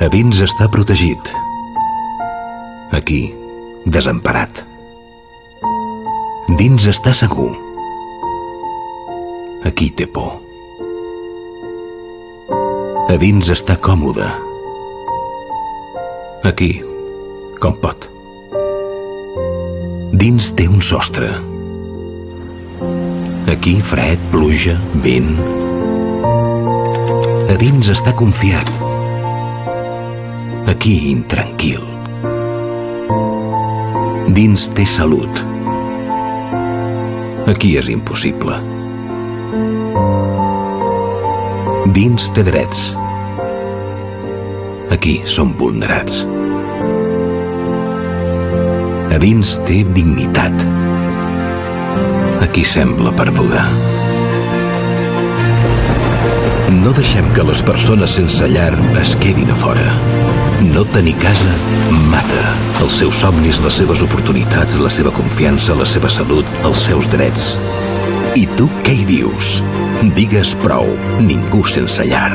A dins està protegit. Aquí, desemparat. Dins està segur. Aquí té por. A dins està còmode. Aquí, com pot. Dins té un sostre. Aquí, fred, pluja, vent. A dins està confiat. Aquí, intranquil. Dins té salut. Aquí és impossible. Dins té drets. Aquí són vulnerats. A dins té dignitat. Aquí sembla perduda. No deixem que les persones sense llar es quedin a fora. No tenir casa mata els seus somnis, les seves oportunitats, la seva confiança, la seva salut, els seus drets. I tu què hi dius? Digues prou, ningú sense llar.